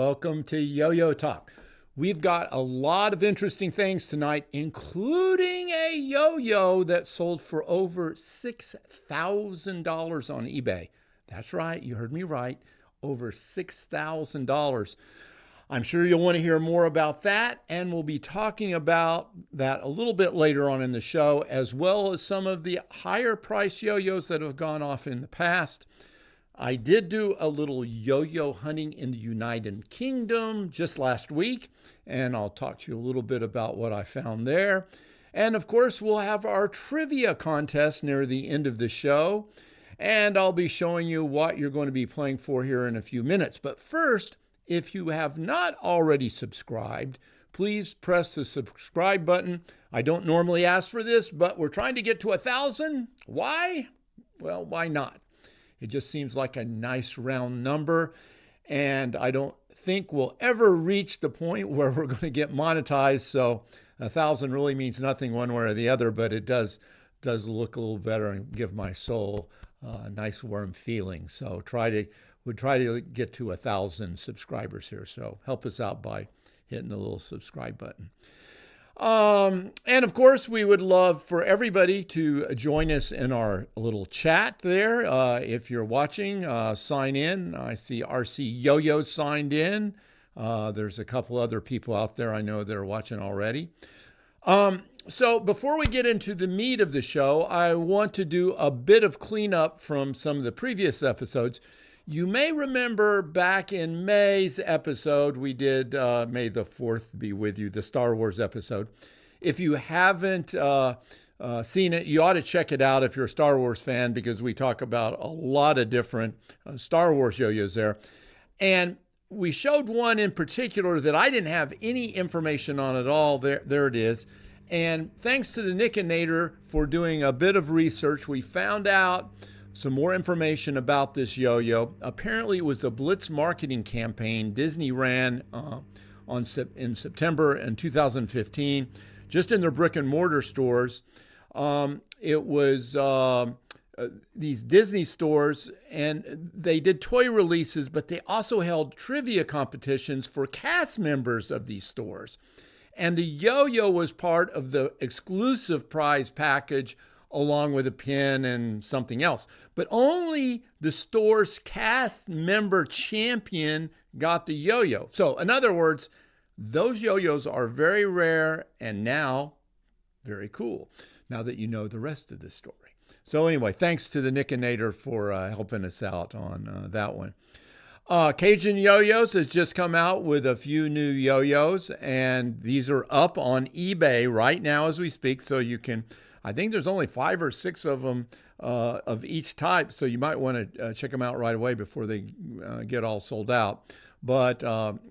Welcome to Yo-Yo Talk. We've got a lot of interesting things tonight, including a yo-yo that sold for over $6,000 on eBay. That's right, you heard me right, over $6,000. I'm sure you'll want to hear more about that, and we'll be talking about that a little bit later on in the show, as well as some of the higher price yo-yos that have gone off in the past. I did do a little yo-yo hunting in the United Kingdom just last week, and I'll talk to you a little bit about what I found there. And of course, we'll have our trivia contest near the end of the show, and I'll be showing you what you're going to be playing for here in a few minutes. But first, if you have not already subscribed, please press the subscribe button. I don't normally ask for this, but we're trying to get to 1,000. Why? Well, why not? It just seems like a nice round number, and I don't think we'll ever reach the point where we're going to get monetized. So 1,000 really means nothing one way or the other, but it does look a little better and give my soul a nice warm feeling. So we'll try to get to 1,000 subscribers here. So help us out by hitting the little subscribe button. And of course, we would love for everybody to join us in our little chat there. If you're watching, sign in. I see RC Yo-Yo signed in. There's a couple other people out there I know that are watching already. So before we get into the meat of the show, I want to do a bit of cleanup from some of the previous episodes. You may remember back in May's episode, we did May the 4th be with you, the Star Wars episode. If you haven't seen it, you ought to check it out if you're a Star Wars fan, because we talk about a lot of different Star Wars yo-yos there. And we showed one in particular that I didn't have any information on at all. There it is. And thanks to the Nixonator for doing a bit of research, we found out some more information about this yo-yo. Apparently, it was a blitz marketing campaign Disney ran in September in 2015, just in their brick and mortar stores. It was these Disney stores, and they did toy releases, but they also held trivia competitions for cast members of these stores. And the yo-yo was part of the exclusive prize package, along with a pin and something else. But only the store's cast member champion got the yo-yo. So in other words, those yo-yos are very rare and now very cool, now that you know the rest of the story. So anyway, thanks to the Nixonator for helping us out on that one. Cajun Yo-Yos has just come out with a few new yo-yos, and these are up on eBay right now as we speak, so you can, I think there's only 5 or 6 of them of each type, so you might want to check them out right away before they get all sold out. But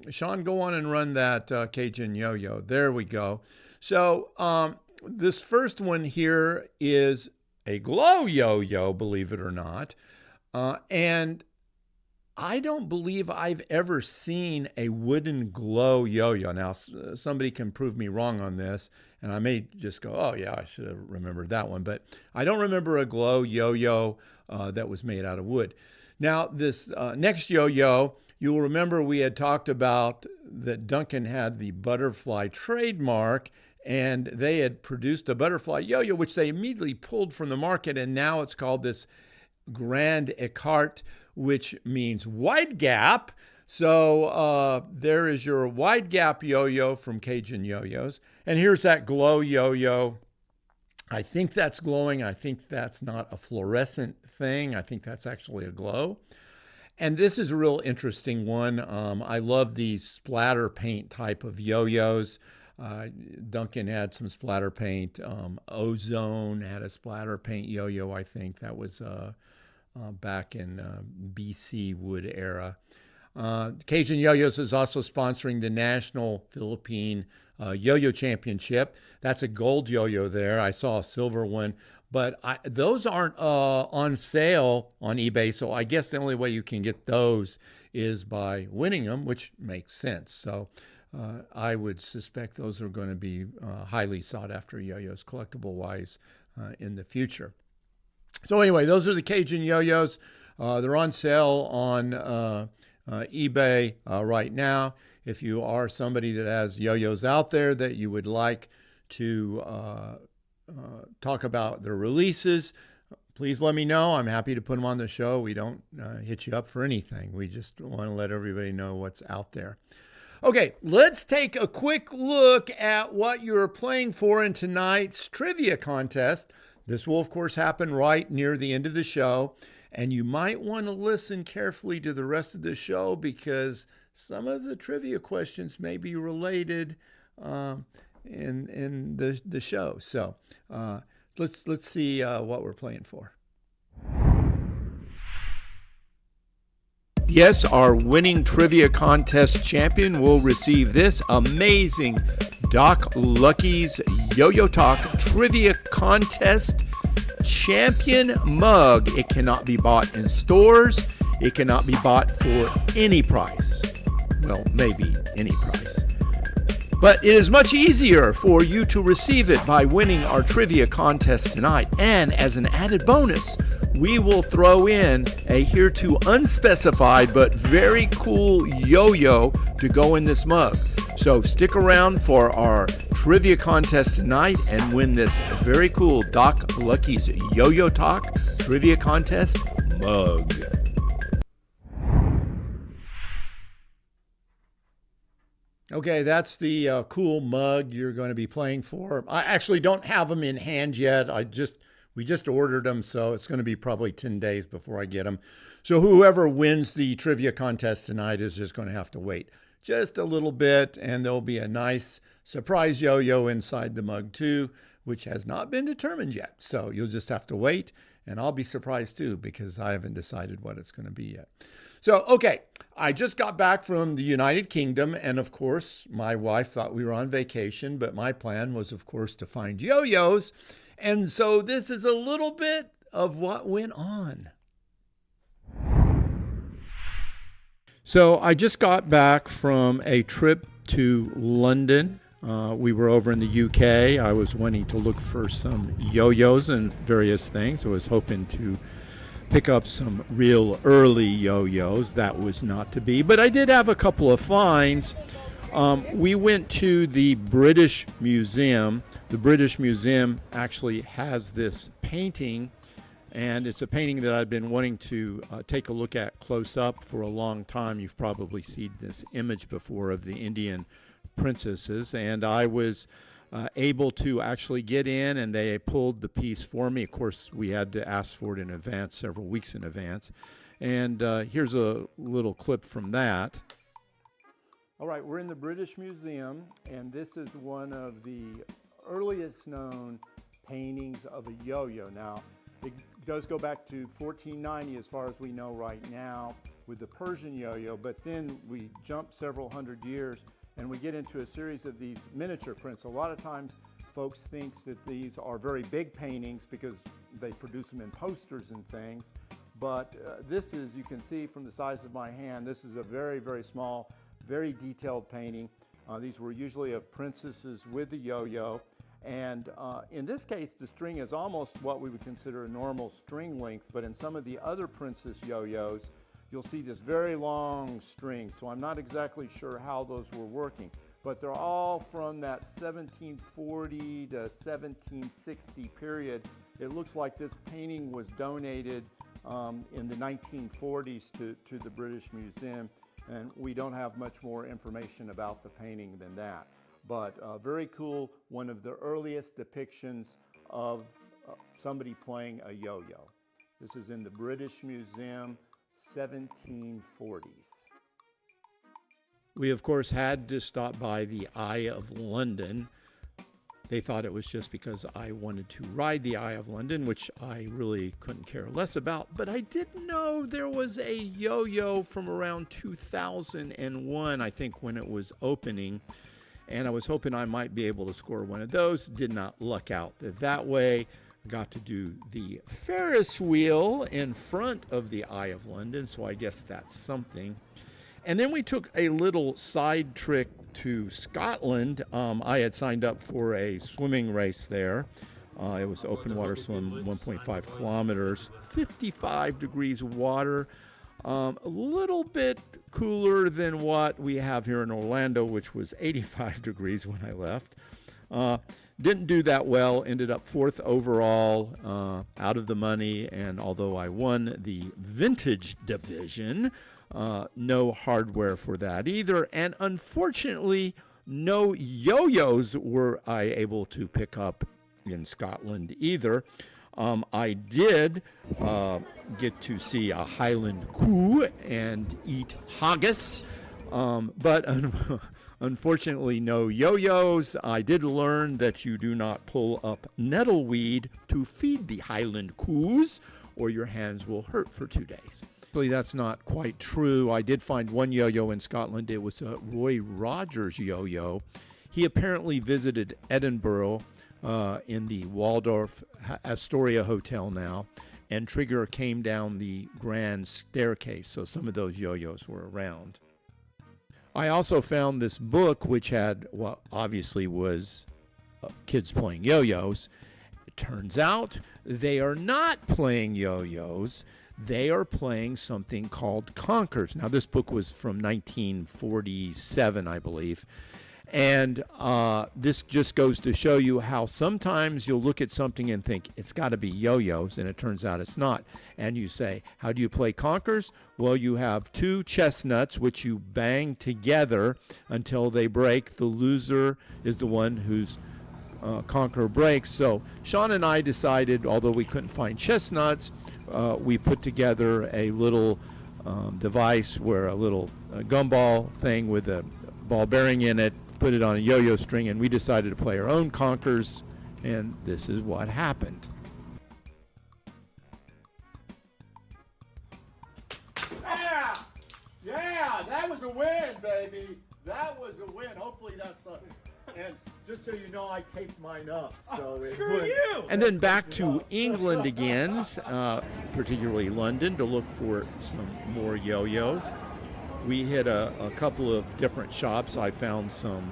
Sean, go on and run that Cajun Yo-Yo. There we go. So this first one here is a glow yo-yo, believe it or not. And I don't believe I've ever seen a wooden glow yo-yo. Now, somebody can prove me wrong on this, and I may just go, oh, yeah, I should have remembered that one. But I don't remember a glow yo-yo that was made out of wood. Now, this next yo-yo, you'll remember we had talked about that Duncan had the butterfly trademark, and they had produced a butterfly yo-yo, which they immediately pulled from the market, and now it's called this Grand Écart, which means wide gap. So there is your wide gap yo-yo from Cajun Yo-Yos. And here's that glow yo-yo. I think that's glowing. I think that's not a fluorescent thing. I think that's actually a glow. And this is a real interesting one. I love these splatter-paint type of yo-yos. Duncan had some splatter-paint. Ozone had a splatter-paint yo-yo, I think. That was back in BC wood era. Cajun Yo-Yos is also sponsoring the National Philippine Yo-Yo Championship. That's a gold yo-yo there. I saw a silver one, but those aren't on sale on eBay, so I guess the only way you can get those is by winning them, which makes sense. So I would suspect those are going to be highly sought after yo-yos collectible-wise in the future. So anyway, those are the Cajun Yo-Yos. They're on sale on eBay right now. If you are somebody that has yo-yos out there that you would like to talk about their releases, please let me know. I'm happy to put them on the show. We don't hit you up for anything. We just want to let everybody know what's out there. Okay, let's take a quick look at what you're playing for in tonight's trivia contest. This will, of course, happen right near the end of the show, and you might want to listen carefully to the rest of the show because some of the trivia questions may be related in the show. So let's see what we're playing for. Yes, our winning trivia contest champion will receive this amazing Doc Lucky's Yo-Yo Talk Trivia Contest Champion mug. It cannot be bought in stores. It cannot be bought for any price. Well, maybe any price. But it is much easier for you to receive it by winning our trivia contest tonight. And as an added bonus, we will throw in a hereto unspecified but very cool yo-yo to go in this mug. So stick around for our trivia contest tonight and win this very cool Doc Lucky's Yo-Yo Talk Trivia Contest mug. Okay, that's the cool mug you're going to be playing for. I actually don't have them in hand yet. We just ordered them, so it's going to be probably 10 days before I get them. So whoever wins the trivia contest tonight is just going to have to wait just a little bit, and there'll be a nice surprise yo-yo inside the mug too, which has not been determined yet. So you'll just have to wait, and I'll be surprised too because I haven't decided what it's going to be yet. So, okay, I just got back from the United Kingdom, and of course, my wife thought we were on vacation, but my plan was, of course, to find yo-yos. And so this is a little bit of what went on. So I just got back from a trip to London. We were over in the UK. I was wanting to look for some yo-yos and various things. I was hoping to pick up some real early yo-yos. That was not to be, but I did have a couple of finds. We went to the British Museum. The British Museum actually has this painting, and it's a painting that I've been wanting to take a look at close up for a long time. You've probably seen this image before of the Indian princesses, and I was able to actually get in, and they pulled the piece for me. Of course, we had to ask for it in advance, several weeks in advance. And here's a little clip from that. All right, we're in the British Museum, and this is one of the earliest known paintings of a yo-yo. Now, it does go back to 1490 as far as we know right now with the Persian yo-yo, but then we jump several hundred years and we get into a series of these miniature prints. A lot of times folks think that these are very big paintings because they produce them in posters and things, but this is, you can see from the size of my hand, this is a very, very small, very detailed painting. These were usually of princesses with the yo-yo, and in this case the string is almost what we would consider a normal string length, but in some of the other princess yo-yos you'll see this very long string, so I'm not exactly sure how those were working, but they're all from that 1740 to 1760 period. It looks like this painting was donated in the 1940s to the British Museum, and we don't have much more information about the painting than that. But very cool, one of the earliest depictions of somebody playing a yo-yo. This is in the British Museum, 1740s. We, of course, had to stop by the Eye of London. They thought it was just because I wanted to ride the Eye of London, which I really couldn't care less about. But I didn't know there was a yo-yo from around 2001, I think, when it was opening. And I was hoping I might be able to score one of those. Did not luck out that way. Got to do the Ferris wheel in front of the Eye of London, so I guess that's something. And then we took a little side trip to Scotland. I had signed up for a swimming race there. It was open water swim, 1.5 kilometers, 55 degrees water. A little bit cooler than what we have here in Orlando, which was 85 degrees when I left. Didn't do that well, ended up 4th overall, out of the money, and although I won the vintage division, no hardware for that either, and unfortunately, no yo-yos were I able to pick up in Scotland either. I did get to see a Highland coo and eat haggis, but unfortunately no yo-yos. I did learn that you do not pull up nettleweed to feed the Highland coos, or your hands will hurt for 2 days. Actually, that's not quite true. I did find one yo-yo in Scotland. It was a Roy Rogers yo-yo. He apparently visited Edinburgh in the Waldorf Astoria Hotel now, and Trigger came down the grand staircase, so some of those yo-yos were around. I also found this book which had what obviously was kids playing yo-yos. It turns out they are not playing yo-yos. They are playing something called Conkers. Now, this book was from 1947, I believe. And this just goes to show you how sometimes you'll look at something and think it's got to be yo-yos, and it turns out it's not. And you say, how do you play Conkers? Well, you have 2 chestnuts which you bang together until they break. The loser is the one whose conker breaks. So Sean and I decided, although we couldn't find chestnuts, we put together a little device where a little gumball thing with a ball bearing in it, put it on a yo-yo string, and we decided to play our own Conkers, and this is what happened. Yeah, that was a win, baby. That was a win. Hopefully that's something. And just so you know, I taped mine up. So screw you! And then back to England again, particularly London, to look for some more yo-yos. We hit a couple of different shops. I found some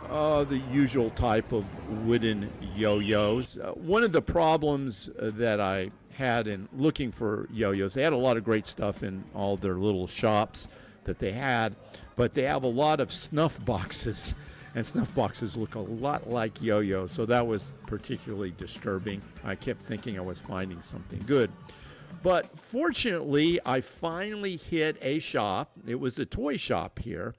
the usual type of wooden yo-yos. One of the problems that I had in looking for yo-yos, they had a lot of great stuff in all their little shops that they had, but they have a lot of snuff boxes, and snuff boxes look a lot like yo-yos, so that was particularly disturbing. I kept thinking I was finding something good. But fortunately, I finally hit a shop. It was a toy shop here,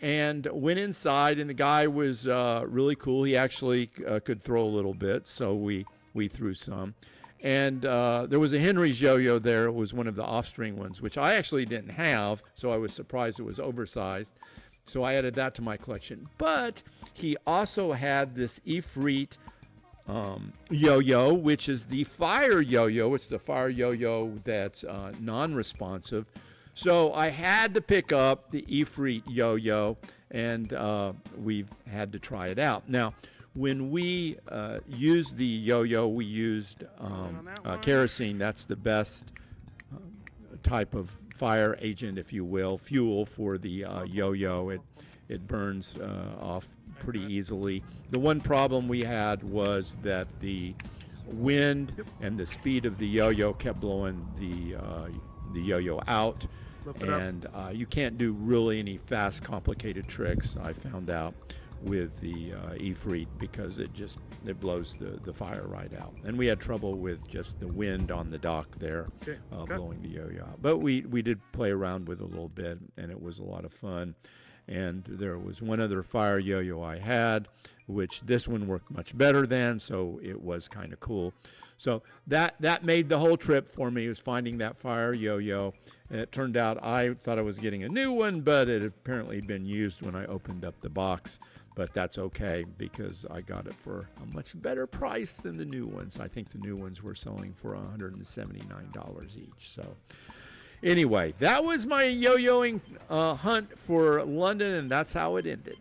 and went inside, and the guy was really cool. He actually could throw a little bit, so we threw some. And there was a Henry's yo-yo there. It was one of the offstring ones, which I actually didn't have, so I was surprised it was oversized. So I added that to my collection. But he also had this Ifrit yo-yo, which is the fire yo-yo. It's the fire yo-yo that's non-responsive. So I had to pick up the Ifrit yo-yo, and we've had to try it out. Now, when we used the yo-yo, we used kerosene. That's the best type of fire agent, if you will, fuel for the yo-yo. It burns off pretty easily. The one problem we had was that the wind and the speed of the yo-yo kept blowing the yo-yo out, and you can't do really any fast, complicated tricks, I found out, with the Ifrit, because it blows the fire right out. And we had trouble with just the wind on the dock there, blowing the yo-yo out. But we did play around with it a little bit, and it was a lot of fun. And there was one other fire yo-yo I had, which this one worked much better than, so it was kind of cool. So that made the whole trip for me, was finding that fire yo-yo. And it turned out I thought I was getting a new one, but it had apparently been used when I opened up the box. But that's okay, because I got it for a much better price than the new ones. I think the new ones were selling for $179 each. So anyway, that was my yo-yoing hunt for London, and that's how it ended.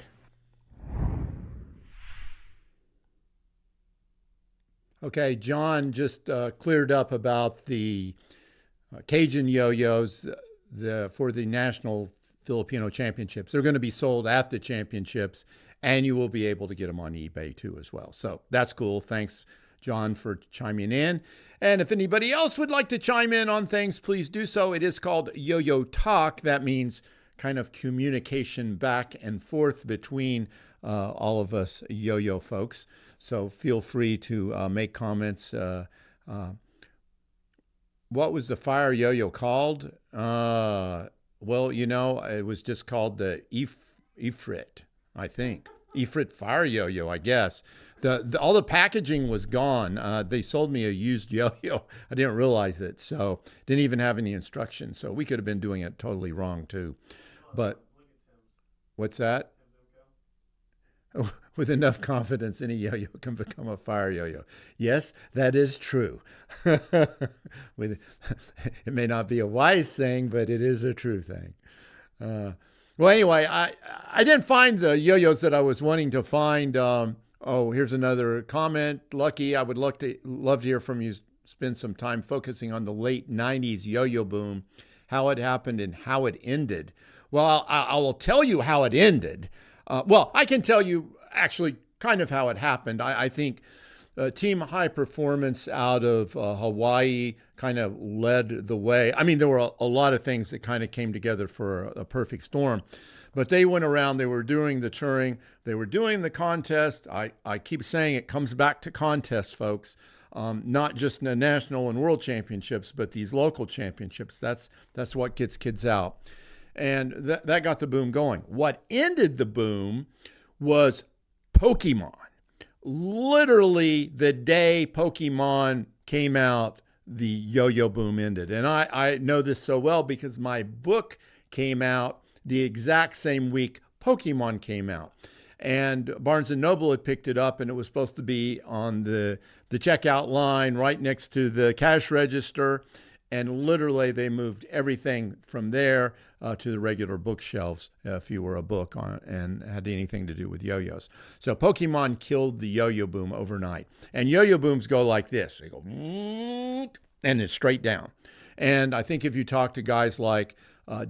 Okay, John just cleared up about the Cajun Yo-Yos for the National Filipino Championships. They're going to be sold at the championships, and you will be able to get them on eBay too as well. So that's cool. Thanks, John, for chiming in. And if anybody else would like to chime in on things, please do so. It is called Yo-Yo Talk. That means kind of communication back and forth between all of us yo-yo folks. So feel free to make comments. What was the fire yo-yo called? Well, you know, it was just called the Ifrit, I think. Ifrit fire yo-yo, I guess. All the packaging was gone. They sold me a used yo-yo. I didn't realize it, so didn't even have any instructions. So we could have been doing it totally wrong too. But what's that? With enough confidence, any yo-yo can become a fire yo-yo. Yes, that is true. It may not be a wise thing, but it is a true thing. Well, anyway, I didn't find the yo-yos that I was wanting to find. Oh, here's another comment. Lucky, I would love to hear from you. Spend some time focusing on the late 90s yo-yo boom, how it happened and how it ended. Well, I will tell you how it ended. Well, I can tell you actually kind of how it happened. I think Team High Performance out of Hawaii kind of led the way. I mean, there were a lot of things that kind of came together for a perfect storm. But they went around, they were doing the touring, they were doing the contest. I keep saying it comes back to contests, folks. Not just the national and world championships, but these local championships. That's what gets kids out. And that got the boom going. What ended the boom was Pokemon. Literally the day Pokemon came out, the yo-yo boom ended. And I know this so well because my book came out the exact same week Pokemon came out. And Barnes & Noble had picked it up, and it was supposed to be on the checkout line right next to the cash register. And literally they moved everything from there to the regular bookshelves if you were a book on and had anything to do with yo-yos. So Pokemon killed the yo-yo boom overnight. And yo-yo booms go like this. They go, and it's straight down. And I think if you talk to guys like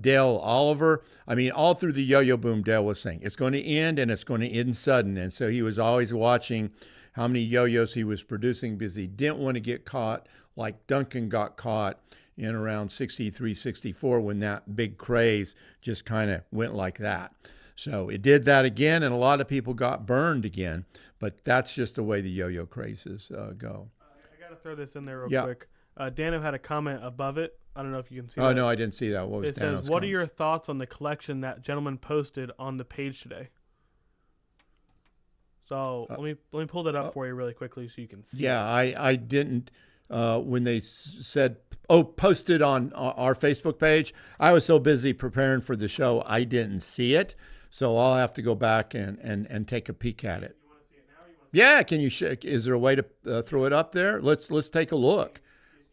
Dale Oliver, I mean, all through the yo-yo boom, Dale was saying, it's going to end and it's going to end sudden. And so he was always watching how many yo-yos he was producing because he didn't want to get caught like Duncan got caught in around 63, 64 when that big craze just kind of went like that. So it did that again, and a lot of people got burned again, but that's just the way the yo-yo crazes go. I got to throw this in there real quick. Dano had a comment above it. I don't know if you can see that. Oh, no, I didn't see that. What was It Dano's says, what comment? are your thoughts on the collection that gentleman posted on the page today? So let me pull that up for you really quickly so you can see. Yeah, I didn't, when they said, posted on our Facebook page, I was so busy preparing for the show, I didn't see it. So I'll have to go back and take a peek at it. You want to see it now? Or you want Yeah, can you? Is there a way to throw it up there? Let's take a look.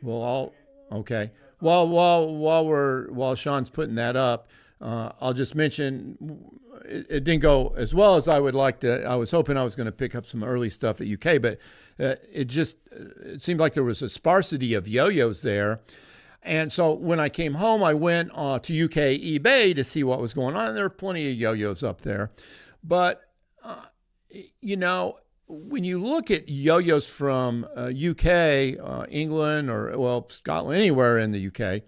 Well, okay. While Sean's putting that up, I'll just mention it didn't go as well as I would like to. I was hoping I was going to pick up some early stuff at UK, but it seemed like there was a sparsity of yo-yos there. And so when I came home, I went to UK eBay to see what was going on. And there were plenty of yo-yos up there. But, when you look at yo-yos from UK, England, or, Scotland, anywhere in the UK,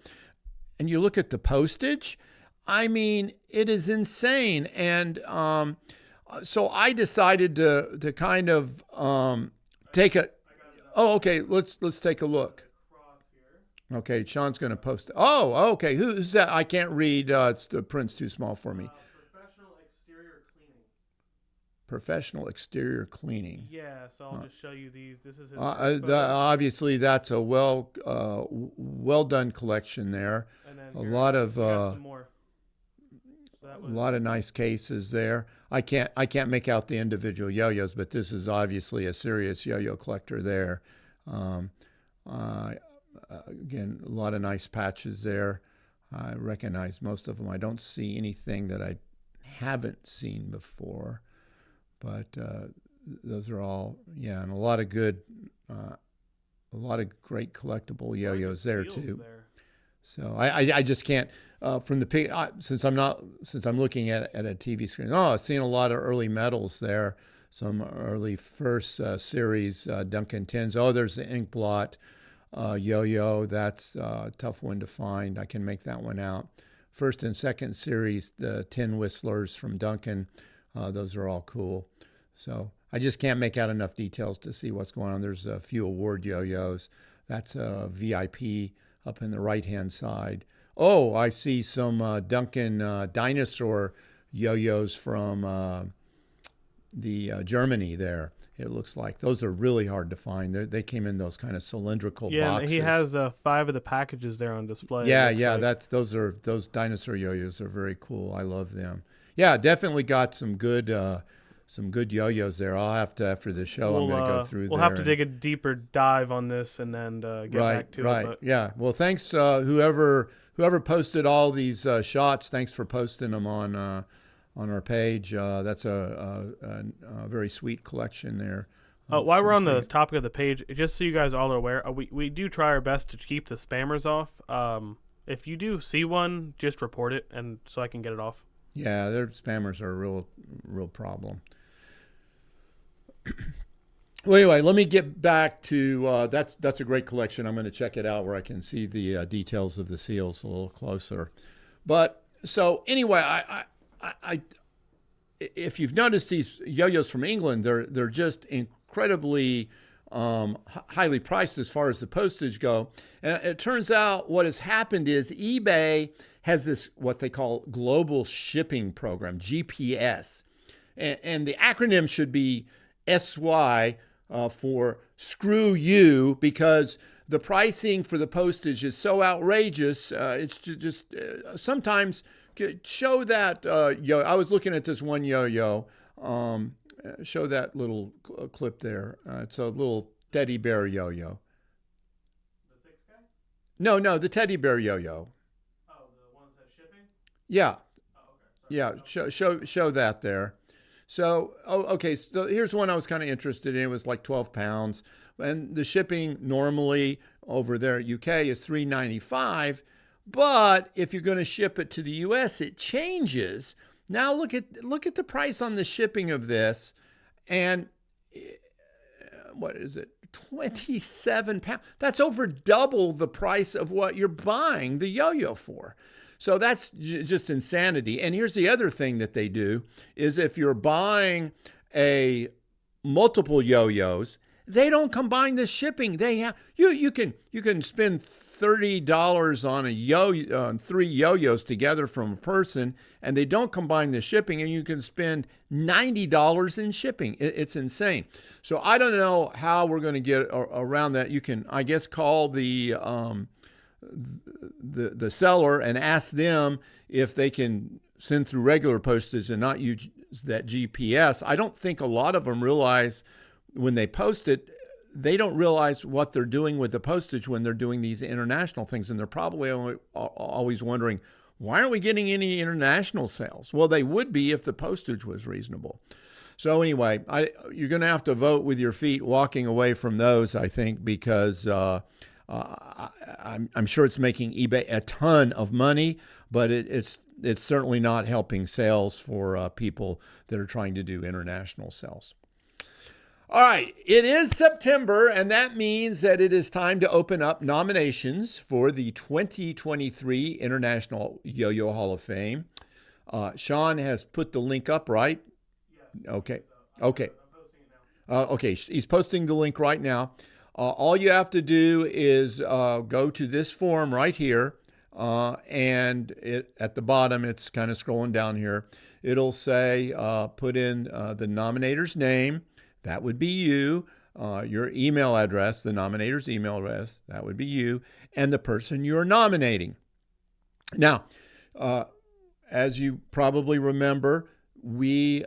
and you look at the postage, I mean, it is insane. And so I decided to kind of take a... Oh, okay, let's take a look. Okay, Sean's going to post it. Oh, okay. Who's that? I can't read. The print's too small for me. Professional exterior cleaning. Professional exterior cleaning. Yeah, so I'll just show you these. This is his obviously that's a well done collection there. And then a lot of some more. So a lot of nice cases there. I can't make out the individual yo-yos, but this is obviously a serious yo-yo collector there. Again, a lot of nice patches there. I recognize most of them. I don't see anything that I haven't seen before, but those are all, and a lot of good, a lot of great collectible yo-yos there too. So I just can't from the pic since I'm looking at a TV screen. Oh, I've seen a lot of early medals there. Some early first series Duncan 10s. Oh, there's the ink blot. Yo-yo, that's a tough one to find. I can make that one out first and second series, the tin whistlers from Duncan. Those are all cool. So I just can't make out enough details to see what's going on. There's a few award yo-yos. That's a VIP up in the right-hand side. Oh, I see some Duncan dinosaur yo-yos from the Germany there. It looks like those are really hard to find. They came in those kind of cylindrical boxes. Yeah, he has 5 of the packages there on display. Yeah. Like. Those dinosaur yo-yos are very cool. I love them. Yeah, definitely got some good yo-yos there. I'll have to, after the show, I'm going to go through. We'll have to dig a deeper dive on this and then get back to it. Right. Yeah. Well, thanks whoever posted all these shots. Thanks for posting them on our page. That's a very sweet collection there. While we're on the topic of the page, just so you guys all are aware, we do try our best to keep the spammers off. If you do see one, just report it, and so I can get it off. Yeah, their spammers are a real problem. Well, anyway, let me get back to that's a great collection. I'm going to check it out where I can see the details of the seals a little closer. But so anyway, I if you've noticed these yo-yos from England, they're just incredibly highly priced as far as the postage go. And it turns out what has happened is eBay has this what they call global shipping program, GPS, and the acronym should be SY for screw you, because the pricing for the postage is so outrageous. It's just sometimes show that yo. I was looking at this one yo-yo. Show that little clip there. It's a little teddy bear yo-yo. The 6K? No, the teddy bear yo-yo. Oh, the ones that shipping? Yeah. Oh, okay. Yeah, show that there. So, okay, so here's one I was kind of interested in. It was like 12 pounds. And the shipping normally over there at UK is $3.95. But if you're going to ship it to the US, it changes. Now look at the price on the shipping of this. And what is it? 27 pounds. That's over double the price of what you're buying the yo-yo for. So that's just insanity. And here's the other thing that they do is if you're buying a multiple yo-yos, they don't combine the shipping. They have you can spend $30 on 3 yo-yos together from a person, and they don't combine the shipping, and you can spend $90 in shipping. It's insane. So I don't know how we're going to get around that. You can, I guess, call the seller and ask them if they can send through regular postage and not use that GPS. I don't think a lot of them realize when they post it, they don't realize what they're doing with the postage when they're doing these international things. And they're probably always wondering, why aren't we getting any international sales? Well, they would be if the postage was reasonable. So anyway, you're going to have to vote with your feet walking away from those, I think, because I'm sure it's making eBay a ton of money, but it's certainly not helping sales for people that are trying to do international sales. All right, it is September, and that means that it is time to open up nominations for the 2023 International Yo-Yo Hall of Fame. Sean has put the link up, right? Yes. Okay. I'm posting it now. Okay, he's posting the link right now. All you have to do is go to this form right here, and at the bottom, it's kind of scrolling down here. It'll say, put in the nominator's name. That would be you, your email address, the nominator's email address, that would be you, and the person you're nominating. Now, as you probably remember, we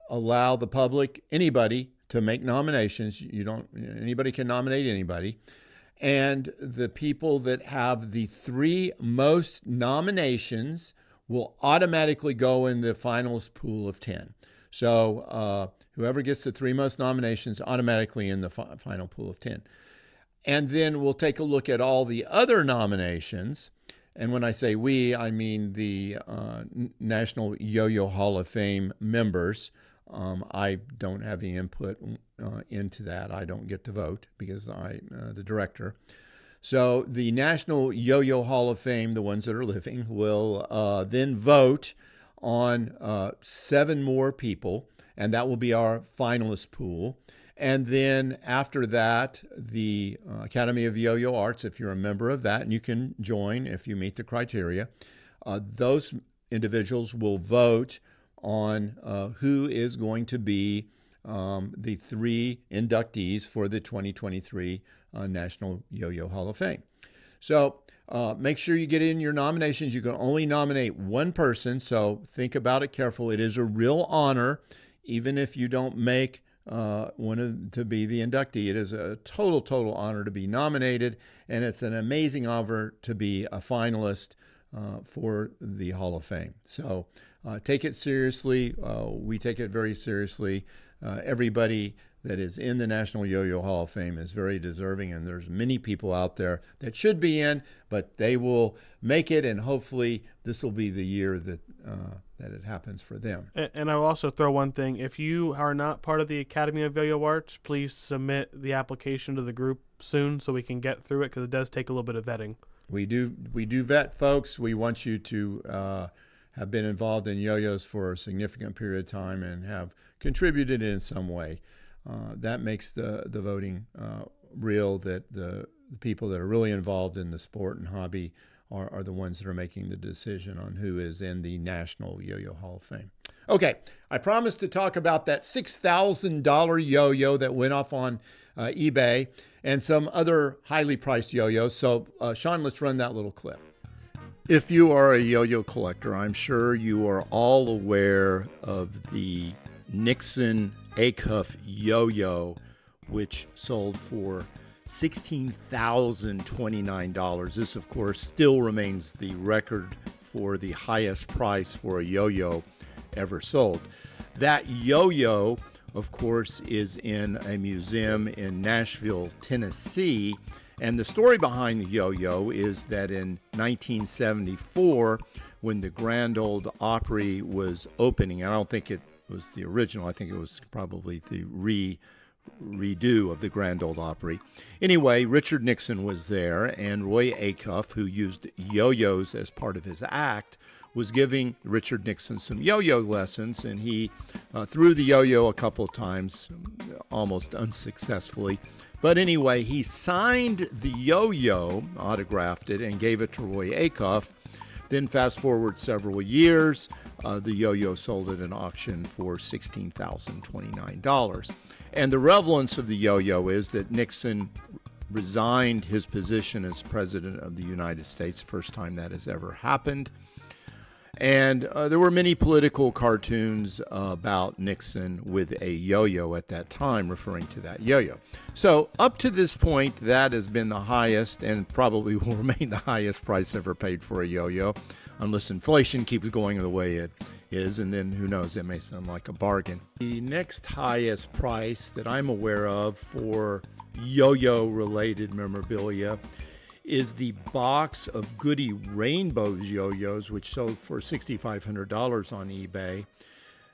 allow the public, anybody, to make nominations. Anybody can nominate anybody. And the people that have the 3 most nominations will automatically go in the finalist pool of 10. So whoever gets the 3 most nominations automatically in the final pool of 10. And then we'll take a look at all the other nominations. And when I say we, I mean the National Yo-Yo Hall of Fame members. I don't have any input into that. I don't get to vote because I'm the director. So the National Yo-Yo Hall of Fame, the ones that are living, will then vote on 7 more people, and that will be our finalist pool. And then after that, the Academy of Yo-Yo Arts, if you're a member of that, and you can join if you meet the criteria, those individuals will vote on who is going to be the 3 inductees for the 2023 National Yo-Yo Hall of Fame. So make sure you get in your nominations. You can only nominate 1 person, so think about it careful. It is a real honor, even if you don't make to be the inductee. It is a total honor to be nominated, and it's an amazing honor to be a finalist for the Hall of Fame. So take it seriously. We take it very seriously. Everybody that is in the National Yo-Yo Hall of Fame is very deserving, and there's many people out there that should be in, but they will make it, and hopefully this will be the year that it happens for them. And I will also throw one thing. If you are not part of the Academy of Yo-Yo Arts, please submit the application to the group soon so we can get through it, because it does take a little bit of vetting. We do vet folks. We want you to have been involved in yo-yos for a significant period of time and have contributed in some way. That makes the voting real, that the people that are really involved in the sport and hobby are the ones that are making the decision on who is in the National Yo-Yo Hall of Fame. Okay, I promised to talk about that $6,000 yo-yo that went off on eBay and some other highly priced yo-yos. So, Sean, let's run that little clip. If you are a yo-yo collector, I'm sure you are all aware of the Nixon Acuff yo-yo, which sold for $16,029. This, of course, still remains the record for the highest price for a yo-yo ever sold. That yo-yo, of course, is in a museum in Nashville, Tennessee. And the story behind the yo-yo is that in 1974, when the Grand Ole Opry was opening, I don't think it was the original, I think it was probably the redo of the Grand Ole Opry. Anyway, Richard Nixon was there, and Roy Acuff, who used yo-yos as part of his act, was giving Richard Nixon some yo-yo lessons, and he threw the yo-yo a couple of times, almost unsuccessfully. But anyway, he signed the yo-yo, autographed it, and gave it to Roy Acuff. Then fast forward several years, the yo-yo sold at an auction for $16,029. And the relevance of the yo-yo is that Nixon resigned his position as President of the United States, first time that has ever happened. And there were many political cartoons about Nixon with a yo-yo at that time, referring to that yo-yo. So up to this point, that has been the highest and probably will remain the highest price ever paid for a yo-yo, unless inflation keeps going the way it is, and then who knows, it may sound like a bargain. The next highest price that I'm aware of for yo-yo related memorabilia is the box of Goody Rainbow's yo-yos, which sold for $6,500 on eBay.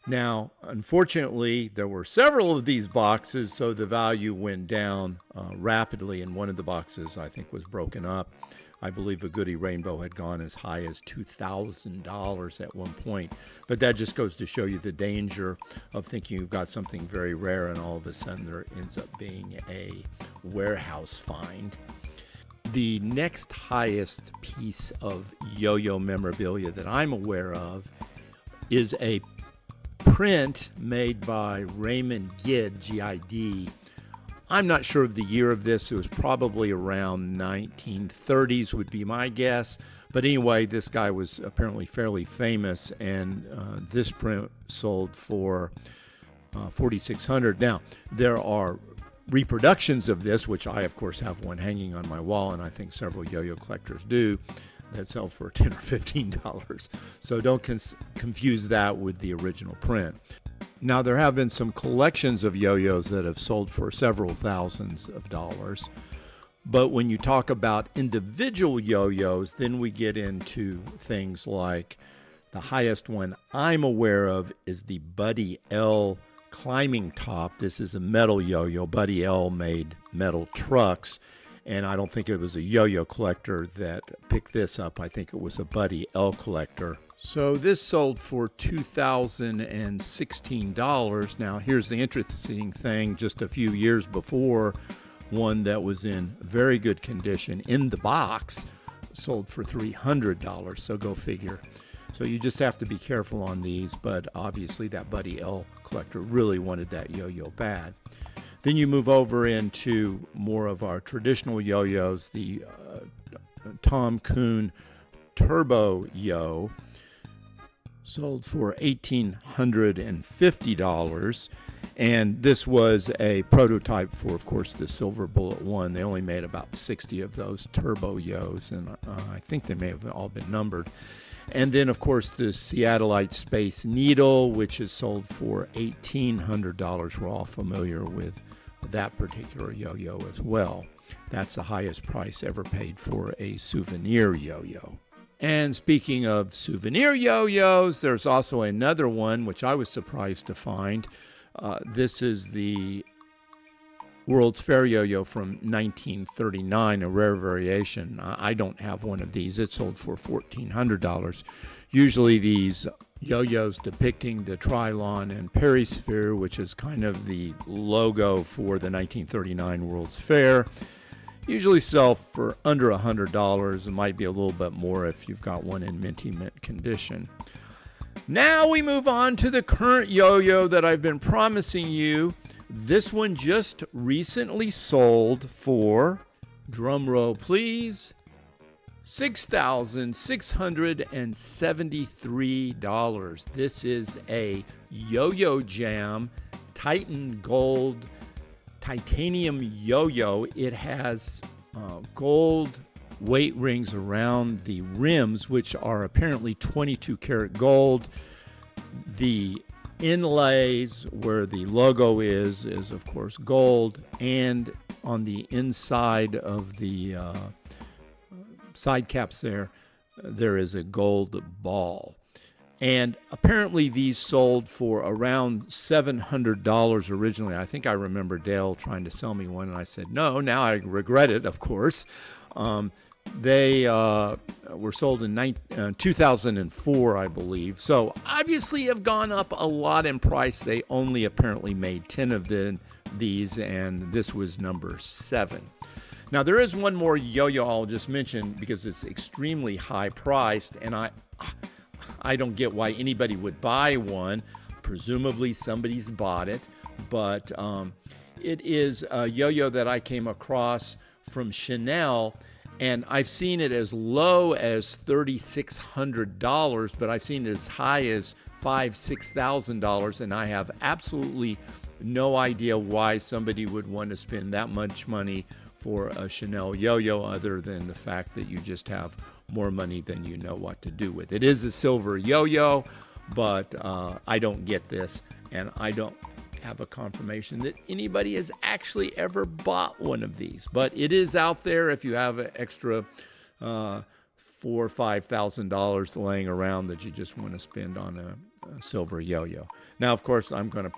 Now, unfortunately, there were several of these boxes, so the value went down rapidly, and one of the boxes, I think, was broken up. I believe a Goody Rainbow had gone as high as $2,000 at one point. But that just goes to show you the danger of thinking you've got something very rare, and all of a sudden there ends up being a warehouse find. The next highest piece of yo-yo memorabilia that I'm aware of is a print made by Raymond Gid, G-I-D. I'm not sure of the year of this. It was probably around 1930s would be my guess. But anyway, this guy was apparently fairly famous, and this print sold for $4,600. Now, there are reproductions of this, which I, of course, have one hanging on my wall, and I think several yo-yo collectors do, that sell for $10 or $15. So don't confuse that with the original print. Now, there have been some collections of yo-yos that have sold for several thousands of dollars. But when you talk about individual yo-yos, then we get into things like the highest one I'm aware of is the Buddy L climbing top. This is a metal yo-yo. Buddy L made metal trucks, And I don't think it was a yo-yo collector that picked this up. I think it was a Buddy L collector. So this sold for $2,016. Now, here's the interesting thing. Just a few years before, one that was in very good condition in the box sold for $300. So go figure. So you just have to be careful on these. But obviously, that Buddy L collector really wanted that yo-yo bad. Then you move over into more of our traditional yo-yos, the Kuhn Turbo Yo, sold for $1,850. And this was a prototype for, of course, the Silver Bullet 1. They only made about 60 of those Turbo Yos, and I think they may have all been numbered. And then, of course, the Seattleite Space Needle, which is sold for $1,800. We're all familiar with that particular yo-yo as well. That's the highest price ever paid for a souvenir yo-yo. And speaking of souvenir yo-yos, there's also another one which I was surprised to find. This is the World's Fair yo-yo from 1939, a rare variation. I don't have one of these. It sold for $1,400. Usually these yo-yos depicting the Trilon and Perisphere, which is kind of the logo for the 1939 World's Fair, usually sell for under $100. It might be a little bit more if you've got one in minty mint condition. Now we move on to the current yo-yo that I've been promising you. This one just recently sold for, drum roll please, $6,673. This is a YoYoJam TiTAN Gold titanium yo-yo. It has gold weight rings around the rims, which are apparently 22 karat gold. The inlays where the logo is of course gold, and on the inside of the side caps there is a gold ball. And apparently these sold for around $700 originally. I think I remember Dale trying to sell me one, and I said no. Now I regret it, of course. They were sold in 2004, I believe. So obviously have gone up a lot in price. They only apparently made 10 of these, and this was number 7. Now, there is one more yo-yo I'll just mention because it's extremely high priced, and I don't get why anybody would buy one. Presumably somebody's bought it, but it is a yo-yo that I came across from Chanel, and I've seen it as low as $3,600, but I've seen it as high as $5,000-$6,000, and I have absolutely no idea why somebody would want to spend that much money for a Chanel yo-yo, other than the fact that you just have more money than you know what to do with. It is a silver yo-yo, but I don't get this, and I don't have a confirmation that anybody has actually ever bought one of these. But it is out there if you have an extra $4,000 or $5,000 laying around that you just want to spend on a silver yo-yo. Now, of course, I'm going to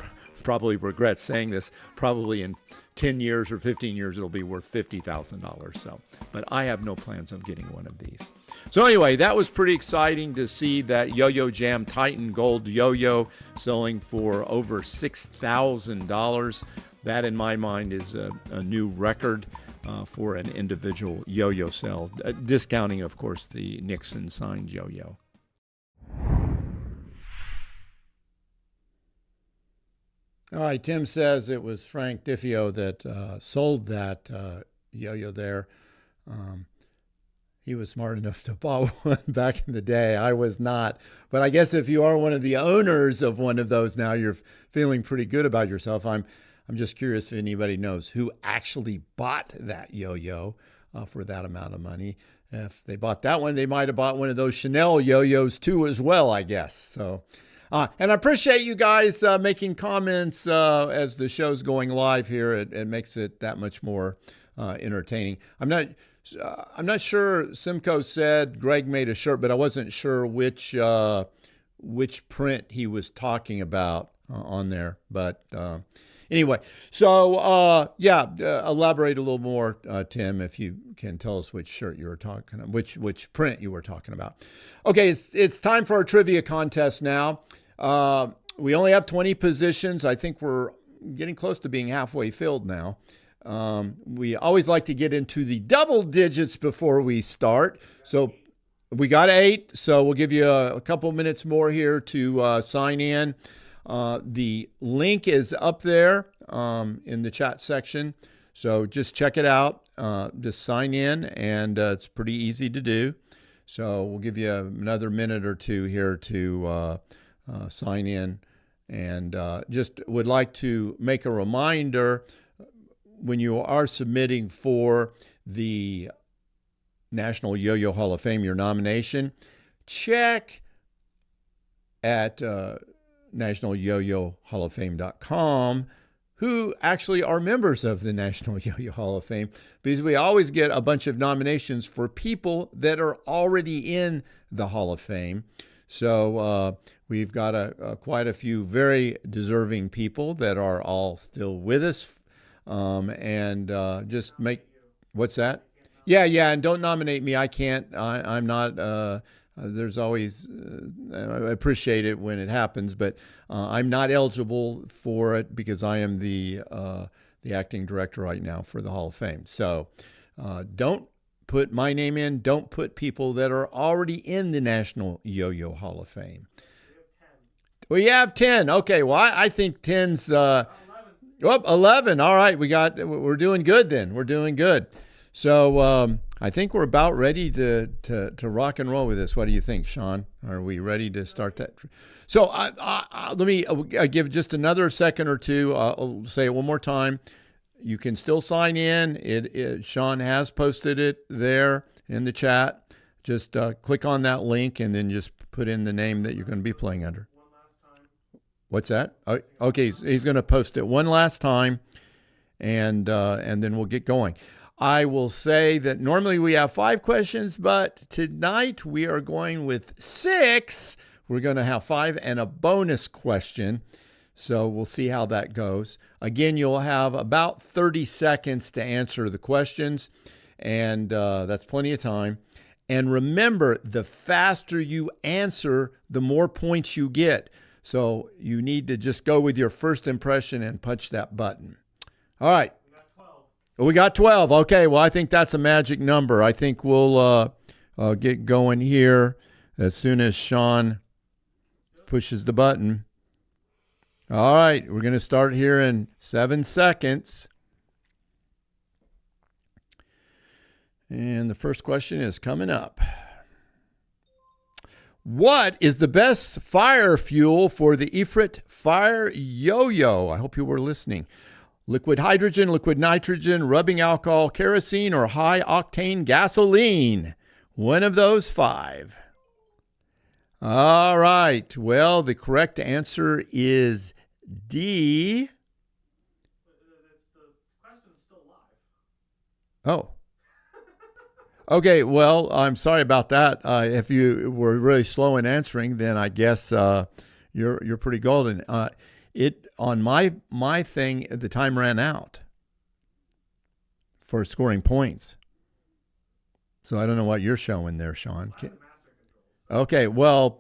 probably regret saying this. Probably in 10 years or 15 years, it'll be worth $50,000. So, but I have no plans of getting one of these. So anyway, that was pretty exciting to see that YoYoJam TiTAN Gold yo-yo selling for over $6,000. That, in my mind, is a new record for an individual yo-yo sale, discounting, of course, the Nixon signed yo-yo. All right, Tim says it was Frank Diffio that sold that yo-yo there. He was smart enough to buy one back in the day. I was not. But I guess if you are one of the owners of one of those now, you're feeling pretty good about yourself. I'm just curious if anybody knows who actually bought that yo-yo for that amount of money. If they bought that one, they might have bought one of those Chanel yo-yos too as well, I guess. So. And I appreciate you guys making comments as the show's going live here. It makes it that much more entertaining. I'm not sure. Simcoe said Greg made a shirt, but I wasn't sure which print he was talking about on there. But Anyway, so yeah, elaborate a little more, Tim, if you can tell us which shirt you were talking about, which print you were talking about. Okay, it's time for our trivia contest now. We only have 20 positions. I think we're getting close to being halfway filled now. We always like to get into the double digits before we start. So we got 8, so we'll give you a couple minutes more here to sign in. The link is up there in the chat section, so just check it out. Just sign in, and it's pretty easy to do. So we'll give you another minute or two here to sign in, and just would like to make a reminder, when you are submitting for the National Yo-Yo Hall of Fame, your nomination, check at nationalyoyohalloffame.com who actually are members of the National Yo-Yo Hall of Fame, because we always get a bunch of nominations for people that are already in the Hall of Fame. So we've got quite a few very deserving people that are all still with us. And just make, what's that? Yeah, and don't nominate me. I can't. I'm not. There's always, I appreciate it when it happens, but I'm not eligible for it because I am the acting director right now for the Hall of Fame. So don't put my name in. Don't put people that are already in the National Yo-Yo Hall of Fame. We have 10. Okay, well, I think 10's 11. All right, we're doing good then. We're doing good. So I think we're about ready to rock and roll with this. What do you think, Sean? Are we ready to start that? So let me give just another second or two. I'll say it one more time. You can still sign in. Sean has posted it there in the chat. Just click on that link and then just put in the name that you're going to be playing under. What's that? Okay, he's going to post it one last time, and then we'll get going. I will say that normally we have 5 questions, but tonight we are going with 6. We're going to have 5 and a bonus question. So we'll see how that goes. Again, you'll have about 30 seconds to answer the questions, and that's plenty of time. And remember, the faster you answer, the more points you get. So you need to just go with your first impression and punch that button. All right. We got 12. Okay, well, I think that's a magic number. I think we'll get going here as soon as Sean pushes the button. All right, we're going to start here in 7 seconds. And the first question is coming up. What is the best fire fuel for the Ifrit Fire Yo-Yo? I hope you were listening. Liquid hydrogen, liquid nitrogen, rubbing alcohol, kerosene, or high-octane gasoline? One of those 5. All right. Well, the correct answer is D. The question's still live. Oh. Okay, well, I'm sorry about that. If you were really slow in answering, then I guess you're pretty golden. On my thing, the time ran out for scoring points. So I don't know what you're showing there, Sean. Okay, well,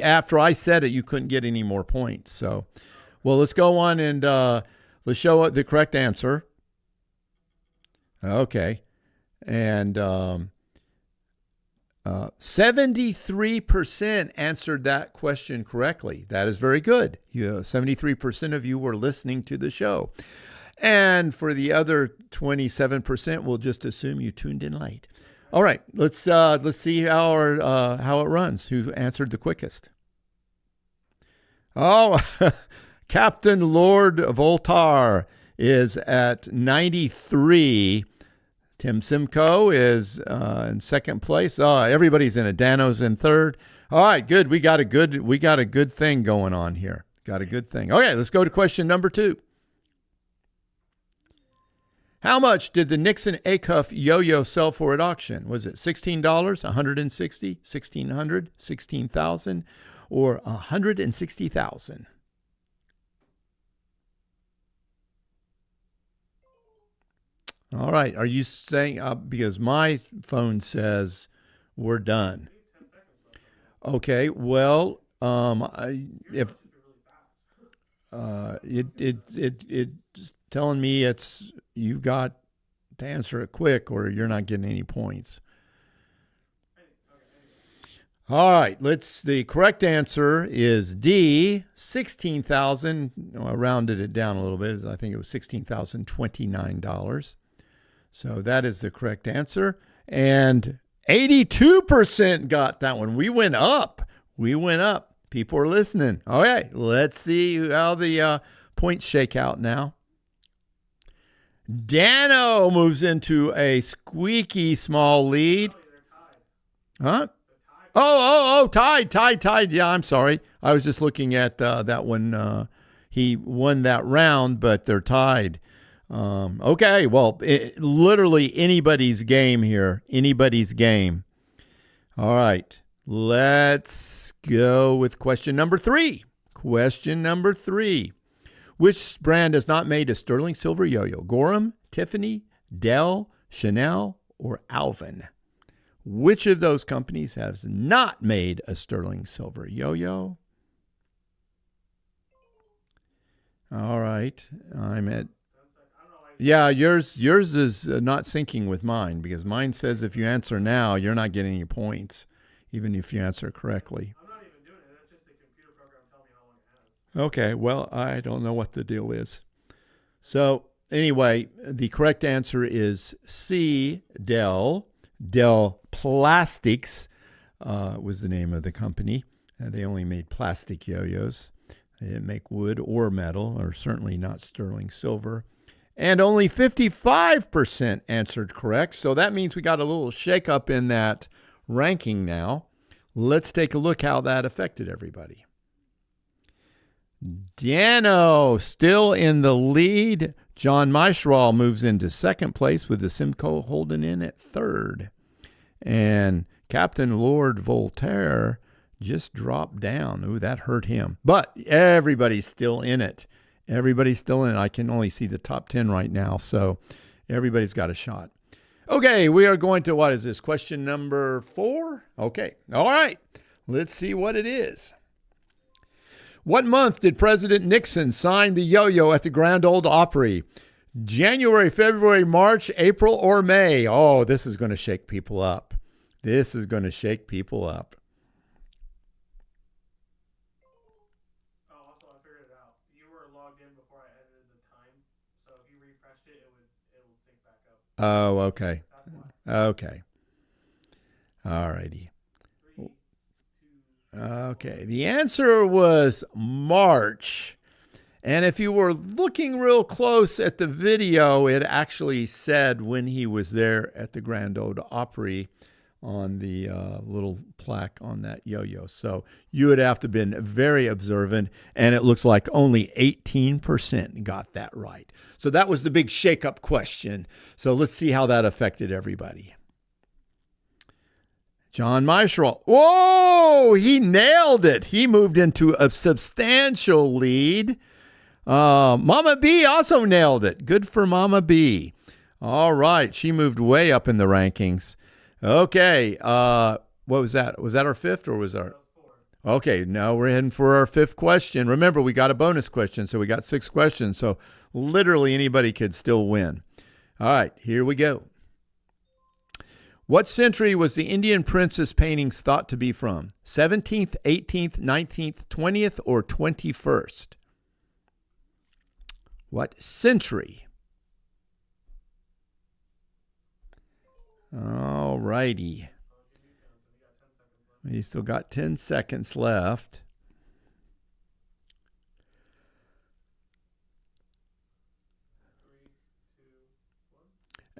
after I said it, you couldn't get any more points. So, well, let's go on and let's show the correct answer. Okay. And 73% answered that question correctly. That is very good. 73% of you were listening to the show. And for the other 27%, we'll just assume you tuned in late. All right, let's see how it runs. Who answered the quickest? Oh, Captain Lord Voltar is at 93. Tim Simcoe is in second place. Everybody's in it. Dano's in third. All right, good. We got a good thing going on here. Got a good thing. Okay, let's go to question number 2. How much did the Nixon Acuff yo-yo sell for at auction? Was it $16, $160, $1,600, $16,000, or $160,000? All right. Are you saying, because my phone says we're done. Okay. Well, if it's telling me you've got to answer it quick or you're not getting any points. All right, the correct answer is D, 16,000. I rounded it down a little bit. I think it was $16,029. So that is the correct answer. And 82% got that one. We went up. People are listening. Okay, let's see how the points shake out now. Dano moves into a squeaky small lead. Huh? Tied. Yeah, I'm sorry. I was just looking at that one. He won that round, but they're tied. Okay, well, literally anybody's game here. Anybody's game. All right, let's go with question number 3. Question number 3. Which brand has not made a sterling silver yo-yo? Gorham, Tiffany, Dell, Chanel, or Alvin? Which of those companies has not made a sterling silver yo-yo? All right. Yeah, yours is not syncing with mine because mine says if you answer now, you're not getting any points, even if you answer correctly. I'm not even doing it. That's just the computer program telling me how long it has. Okay, well, I don't know what the deal is. So anyway, the correct answer is C, Dell. Dell Plastics was the name of the company. They only made plastic yo-yos. They didn't make wood or metal, or certainly not sterling silver. And only 55% answered correct. So that means we got a little shakeup in that ranking now. Let's take a look how that affected everybody. Dano still in the lead. John Maishral moves into second place with the Simcoe holding in at third. And Captain Lord Voltaire just dropped down. Ooh, that hurt him. But everybody's still in it. I can only see the top 10 right now, so everybody's got a shot. Okay, we are going to, what is this, question number 4? Okay, all right. Let's see what it is. What month did President Nixon sign the yo-yo at the Grand Ole Opry? January, February, March, April, or May? Oh, this is going to shake people up. Oh, also, I figured it out. You were logged in before I edited the time, so if you refreshed it, it will sync back up. Oh, okay. That's why. Okay. All righty. 3, 2, Okay, the answer was March. And if you were looking real close at the video, it actually said when he was there at the Grand Ole Opry on the little plaque on that yo-yo. So you would have to have been very observant, and it looks like only 18% got that right. So that was the big shake-up question. So let's see how that affected everybody. John Maishral. Whoa, he nailed it. He moved into a substantial lead. Mama B also nailed it. Good for Mama B. All right, she moved way up in the rankings. Okay, what was that? Was that our fifth or was our... Okay, now we're heading for our 5th question. Remember, we got a bonus question, so we got 6 questions. So literally anybody could still win. All right, here we go. What century was the Indian princess paintings thought to be from? 17th, 18th, 19th, 20th, or 21st? What century? All righty. We still got 10 seconds left.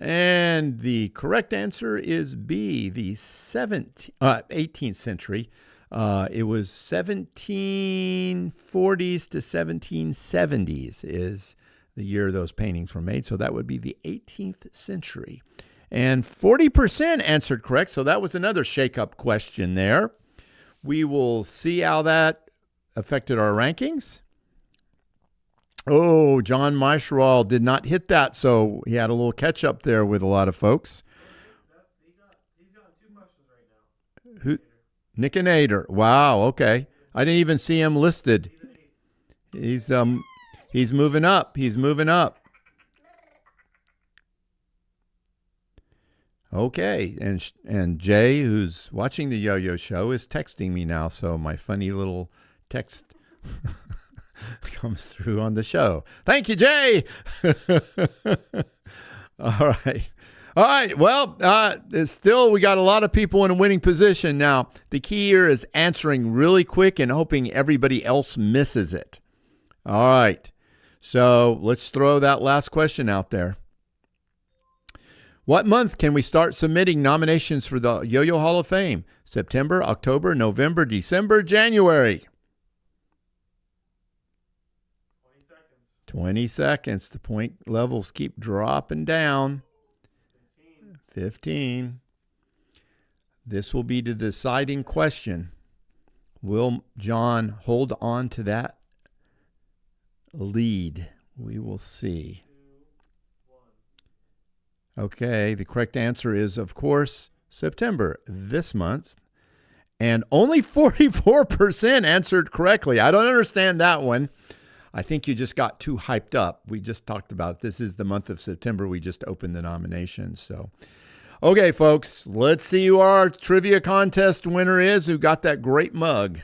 And the correct answer is B, the 18th century. It was 1740s to 1770s is the year those paintings were made. So that would be the 18th century. And 40% answered correct. So that was another shake-up question there. We will see how that affected our rankings. Oh, John Maishrall did not hit that, so he had a little catch up there with a lot of folks. He's got 2 questions right now. Who? Nickinator. Wow. Okay. I didn't even see him listed. He's moving up. He's moving up. Okay, and Jay, who's watching the Yo-Yo Show, is texting me now, so my funny little text comes through on the show. Thank you, Jay. All right. All right. Well, still, we got a lot of people in a winning position. Now, the key here is answering really quick and hoping everybody else misses it. All right. So let's throw that last question out there. What month can we start submitting nominations for the Yo-Yo Hall of Fame? September, October, November, December, January? 20 seconds. The point levels keep dropping down. 15. This will be the deciding question. Will John hold on to that lead? We will see. Okay, the correct answer is, of course, September, this month. And only 44% answered correctly. I don't understand that one. I think you just got too hyped up. We just talked about it. This is the month of September. We just opened the nominations. So, okay, folks, let's see who our trivia contest winner is, who got that great mug.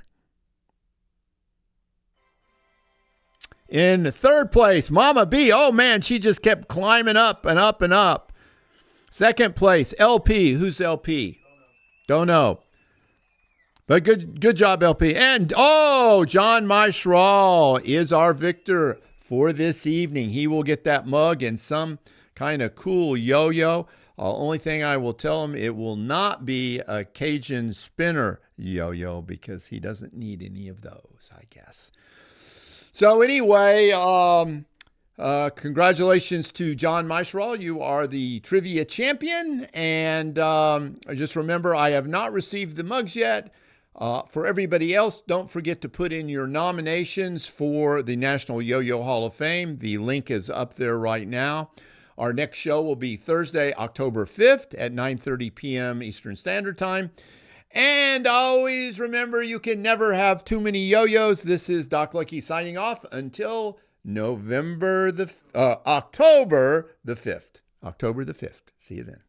In third place, Mama B. Oh, man, she just kept climbing up and up and up. Second place, LP. Who's LP? Don't know. But good job, LP. And, John Maishrall is our victor for this evening. He will get that mug and some kind of cool yo-yo. Only thing I will tell him, it will not be a Cajun spinner yo-yo because he doesn't need any of those, I guess. So anyway, congratulations to John Maishrall. You are the trivia champion. And just remember, I have not received the mugs yet. For everybody else, don't forget to put in your nominations for the National Yo-Yo Hall of Fame. The link is up there right now. Our next show will be Thursday, October 5th at 9:30 p.m. Eastern Standard Time. And always remember, you can never have too many yo-yos. This is Doc Lucky signing off until October the 5th. October the 5th. See you then.